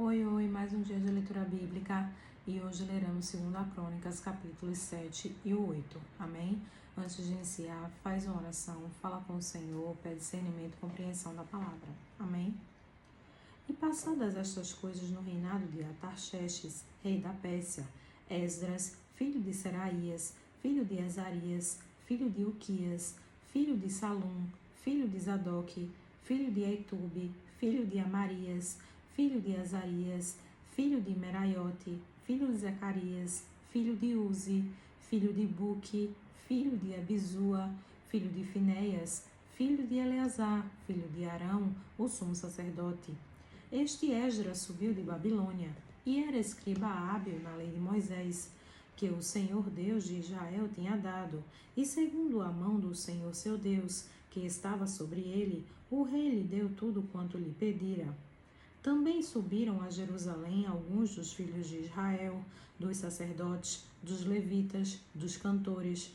Oi, mais um dia de leitura bíblica e hoje leremos 2 Crônicas, capítulos 7 e 8. Amém? Antes de iniciar, faz uma oração, fala com o Senhor, pede discernimento e compreensão da palavra. Amém? E passadas estas coisas no reinado de Artaxerxes, rei da Pérsia, Esdras, filho de Seraías, filho de Azarias, filho de Uquias, filho de Salum, filho de Zadok, filho de Aitube, filho de Amarias, filho de Azarias, filho de Meraiote, filho de Zacarias, filho de Uzi, filho de Buque, filho de Abizua, filho de Finéias, filho de Eleazar, filho de Arão, o sumo sacerdote. Este Esdras subiu de Babilônia e era escriba hábil na lei de Moisés, que o Senhor Deus de Israel tinha dado, e segundo a mão do Senhor seu Deus, que estava sobre ele, o rei lhe deu tudo quanto lhe pedira. Também subiram a Jerusalém alguns dos filhos de Israel, dos sacerdotes, dos levitas, dos cantores,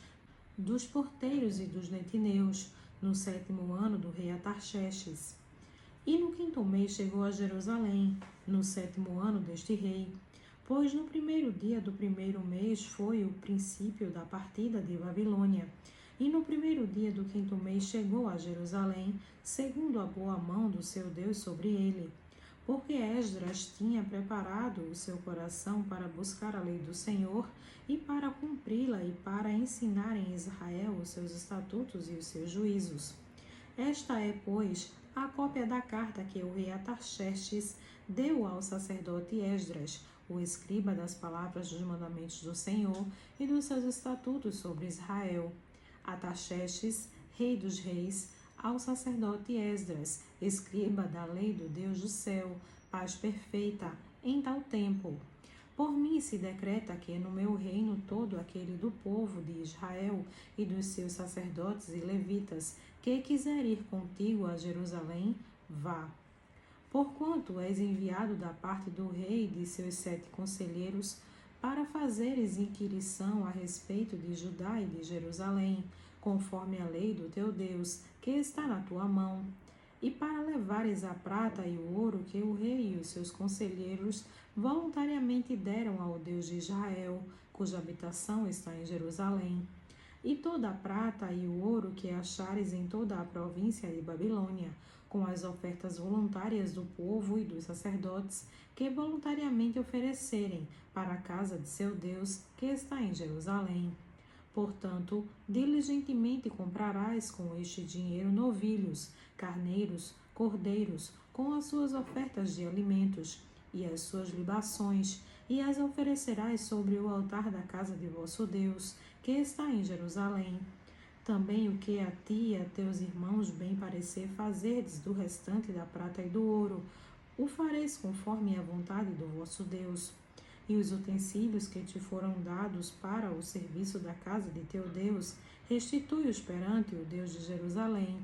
dos porteiros e dos netineus, no 7º ano do rei Artaxerxes. E no 5º mês chegou a Jerusalém, no 7º ano deste rei, pois no 1º dia do 1º mês foi o princípio da partida de Babilônia. E no 1º dia do 5º mês chegou a Jerusalém, segundo a boa mão do seu Deus sobre ele. Porque Esdras tinha preparado o seu coração para buscar a lei do Senhor e para cumpri-la e para ensinar em Israel os seus estatutos e os seus juízos. Esta é, pois, a cópia da carta que o rei Artaxerxes deu ao sacerdote Esdras, o escriba das palavras dos mandamentos do Senhor e dos seus estatutos sobre Israel. Artaxerxes, rei dos reis, ao sacerdote Esdras, escriba da lei do Deus do céu, paz perfeita, em tal tempo. Por mim se decreta que no meu reino todo aquele do povo de Israel e dos seus sacerdotes e levitas, que quiser ir contigo a Jerusalém, vá. Porquanto és enviado da parte do rei e de seus 7 conselheiros, para fazeres inquirição a respeito de Judá e de Jerusalém, conforme a lei do teu Deus, que está na tua mão, e para levares a prata e o ouro que o rei e os seus conselheiros voluntariamente deram ao Deus de Israel, cuja habitação está em Jerusalém, e toda a prata e o ouro que achares em toda a província de Babilônia, com as ofertas voluntárias do povo e dos sacerdotes, que voluntariamente oferecerem para a casa de seu Deus, que está em Jerusalém. Portanto, diligentemente comprarás com este dinheiro novilhos, carneiros, cordeiros, com as suas ofertas de alimentos e as suas libações, e as oferecerás sobre o altar da casa de vosso Deus, que está em Jerusalém. Também o que a ti e a teus irmãos bem parecer fazerdes do restante da prata e do ouro, o fareis conforme a vontade do vosso Deus. E os utensílios que te foram dados para o serviço da casa de teu Deus, restitui-os perante o Deus de Jerusalém.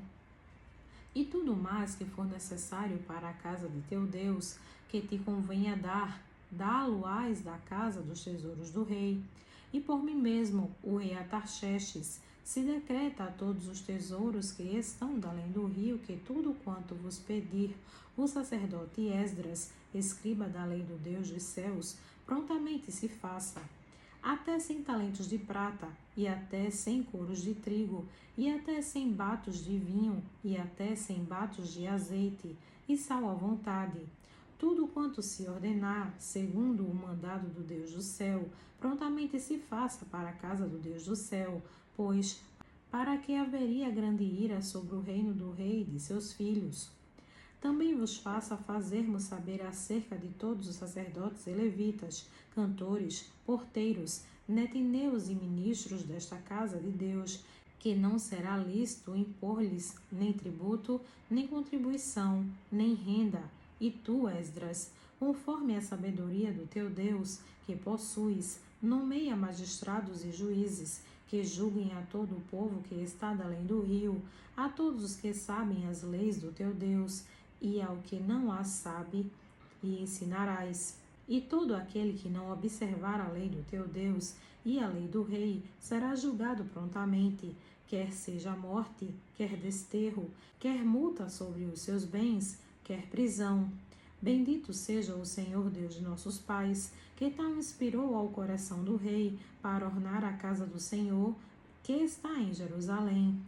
E tudo mais que for necessário para a casa de teu Deus, que te convenha dar, dá-lo-ás da casa dos tesouros do rei. E por mim mesmo, o rei Artaxerxes, se decreta a todos os tesouros que estão da além do rio, que tudo quanto vos pedir o sacerdote Esdras, escriba da lei do Deus dos céus, prontamente se faça. Até 100 talentos de prata, e até 100 coros de trigo, e até 100 batos de vinho, e até 100 batos de azeite, e sal à vontade. Tudo quanto se ordenar, segundo o mandado do Deus do céu, prontamente se faça para a casa do Deus do céu, pois para que haveria grande ira sobre o reino do rei e de seus filhos. Também vos faça fazermos saber acerca de todos os sacerdotes e levitas, cantores, porteiros, netineus e ministros desta casa de Deus, que não será lícito impor-lhes nem tributo, nem contribuição, nem renda. E tu, Esdras, conforme a sabedoria do teu Deus, que possuis, nomeia magistrados e juízes, que julguem a todo o povo que está da além do rio, a todos os que sabem as leis do teu Deus, e ao que não as sabe, e ensinarás. E todo aquele que não observar a lei do teu Deus e a lei do rei será julgado prontamente, quer seja morte, quer desterro, quer multa sobre os seus bens, quer prisão. Bendito seja o Senhor Deus de nossos pais, que tal inspirou ao coração do rei para ornar a casa do Senhor, que está em Jerusalém,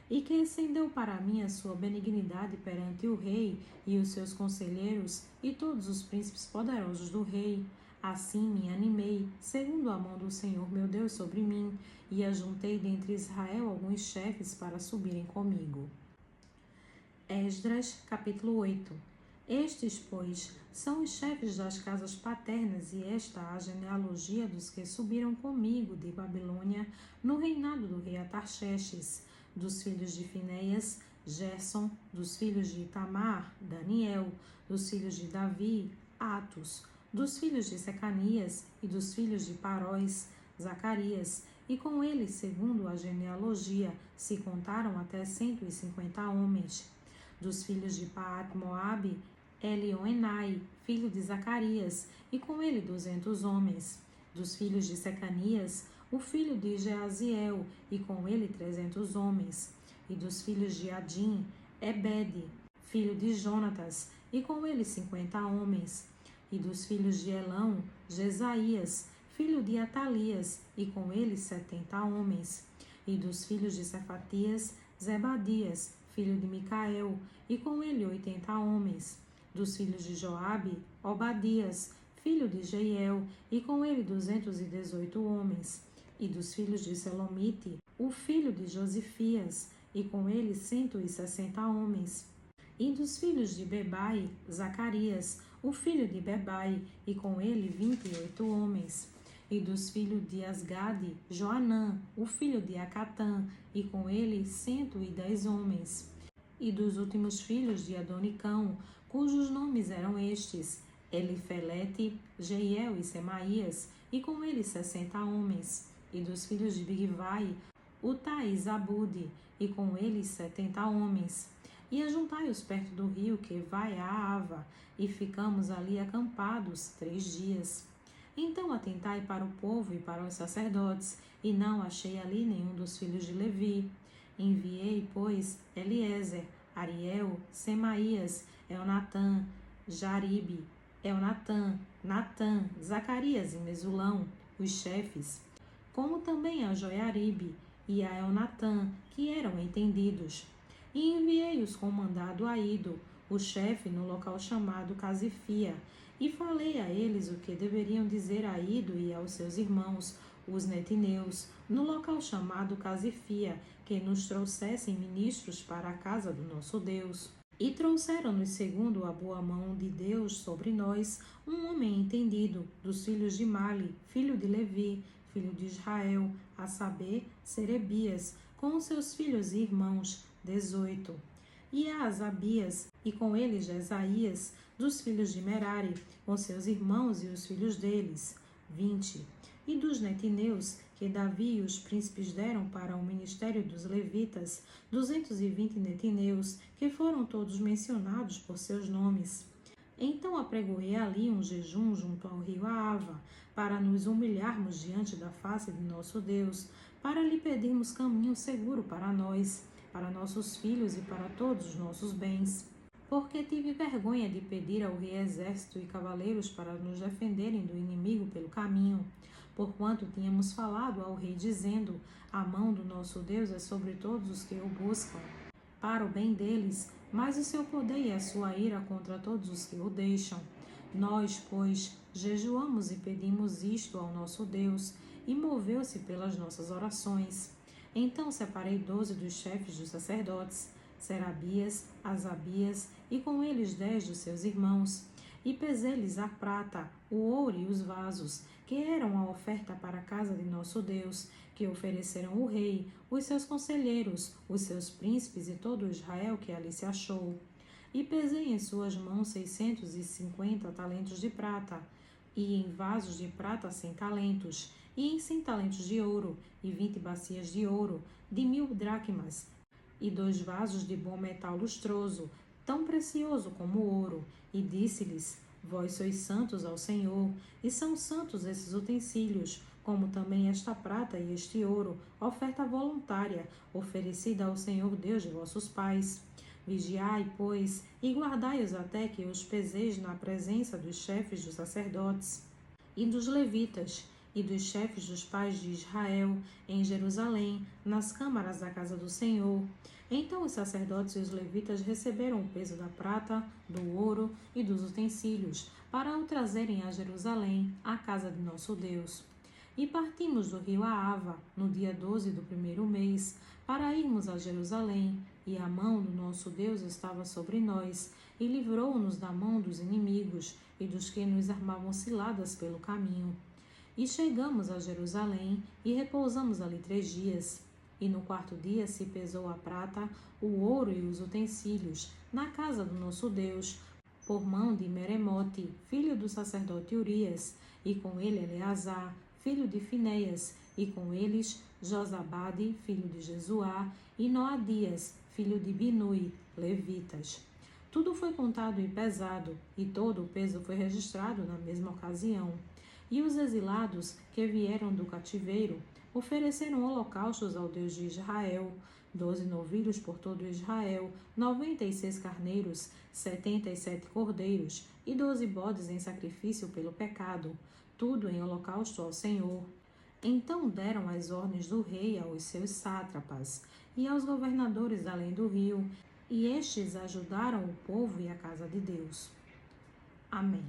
e que estendeu para mim a sua benignidade perante o rei e os seus conselheiros e todos os príncipes poderosos do rei. Assim me animei, segundo a mão do Senhor meu Deus sobre mim, e ajuntei dentre Israel alguns chefes para subirem comigo. Esdras, capítulo 8. Estes, pois, são os chefes das casas paternas, e esta a genealogia dos que subiram comigo de Babilônia no reinado do rei Atarxerxes, dos filhos de Finéias, Gerson, dos filhos de Itamar, Daniel, dos filhos de Davi, Atos, dos filhos de Secanias e dos filhos de Paróis, Zacarias, e com eles, segundo a genealogia, se contaram até 150 homens. Dos filhos de Paat-Moabe, Elioenai, filho de Zacarias, e com ele 200 homens. Dos filhos de Secanias, o filho de Jeaziel, e com ele 300 homens. E dos filhos de Adim, Ebede, filho de Jonatas, e com ele 50 homens. E dos filhos de Elão, Jesaías, filho de Atalias, e com ele 70 homens. E dos filhos de Cefatias, Zebadias, filho de Micael, e com ele 80 homens. Dos filhos de Joabe, Obadias, filho de Jeiel, e com ele 218 homens. E dos filhos de Selomite, o filho de Josifias, e com ele 160 homens. E dos filhos de Bebai, Zacarias, o filho de Bebai, e com ele 28 homens. E dos filhos de Asgade, Joanã, o filho de Acatã, e com ele 110 homens. E dos últimos filhos de Adonicão, cujos nomes eram estes: Elifelete, Jeiel e Semaías, e com eles 60 homens. E dos filhos de Bigvai, Utai e Zabude, e com eles 70 homens. E ajuntai-os perto do rio que vai a Ava, e ficamos ali acampados 3 dias. Então atentai para o povo e para os sacerdotes, e não achei ali nenhum dos filhos de Levi. Enviei, pois, Eliezer, Ariel, Semaías, Elnatã, Jaribe, Natã, Zacarias e Mesulão, os chefes, como também a Joiaribe e a Elnatã, que eram entendidos. E enviei-os com mandado a Ido, o chefe, no local chamado Casifia, e falei a eles o que deveriam dizer a Ido e aos seus irmãos, os netineus, no local chamado Casifia, que nos trouxessem ministros para a casa do nosso Deus. E trouxeram-nos, segundo a boa mão de Deus sobre nós, um homem entendido, dos filhos de Mali, filho de Levi, filho de Israel, a saber, Serebias, com os seus filhos e irmãos, 18. E a Asabias, e com ele Jesaías, dos filhos de Merari, com seus irmãos e os filhos deles, 20. E dos netineus, que Davi e os príncipes deram para o ministério dos levitas, 220 netineus, que foram todos mencionados por seus nomes. Então apregoei ali um jejum junto ao rio Ava, para nos humilharmos diante da face de nosso Deus, para lhe pedirmos caminho seguro para nós, para nossos filhos e para todos os nossos bens. Porque tive vergonha de pedir ao rei exército e cavaleiros para nos defenderem do inimigo pelo caminho, porquanto tínhamos falado ao rei, dizendo: a mão do nosso Deus é sobre todos os que o buscam, para o bem deles, mas o seu poder e a sua ira contra todos os que o deixam. Nós, pois, jejuamos e pedimos isto ao nosso Deus, e moveu-se pelas nossas orações. Então separei 12 dos chefes dos sacerdotes, Serabias, Asabias, e com eles 10 dos seus irmãos, e pesei-lhes a prata, o ouro e os vasos, que eram a oferta para a casa de nosso Deus, que ofereceram o rei, os seus conselheiros, os seus príncipes e todo Israel que ali se achou. E pesei em suas mãos 650 talentos de prata, e em vasos de prata 100 talentos, e em 100 talentos de ouro, e 20 bacias de ouro, de 1000 dracmas, e 2 vasos de bom metal lustroso, tão precioso como o ouro, e disse-lhes: vós sois santos ao Senhor, e são santos esses utensílios, como também esta prata e este ouro, oferta voluntária, oferecida ao Senhor Deus de vossos pais. Vigiai, pois, e guardai-os até que os peseis na presença dos chefes dos sacerdotes e dos levitas, e dos chefes dos pais de Israel, em Jerusalém, nas câmaras da casa do Senhor. Então os sacerdotes e os levitas receberam o peso da prata, do ouro e dos utensílios, para o trazerem a Jerusalém, à casa de nosso Deus. E partimos do rio Aava, no dia 12 do primeiro mês, para irmos a Jerusalém, e a mão do nosso Deus estava sobre nós, e livrou-nos da mão dos inimigos e dos que nos armavam ciladas pelo caminho. E chegamos a Jerusalém e repousamos ali 3 dias. E no 4º dia se pesou a prata, o ouro e os utensílios, na casa do nosso Deus, por mão de Meremote, filho do sacerdote Urias, e com ele Eleazar, filho de Finéias, e com eles Josabade, filho de Jesuá, e Noadias, filho de Binui, levitas. Tudo foi contado e pesado, e todo o peso foi registrado na mesma ocasião. E os exilados que vieram do cativeiro ofereceram holocaustos ao Deus de Israel, 12 novilhos por todo Israel, 96 carneiros, 77 cordeiros e 12 bodes em sacrifício pelo pecado, tudo em holocausto ao Senhor. Então deram as ordens do rei aos seus sátrapas e aos governadores além do rio, e estes ajudaram o povo e a casa de Deus. Amém.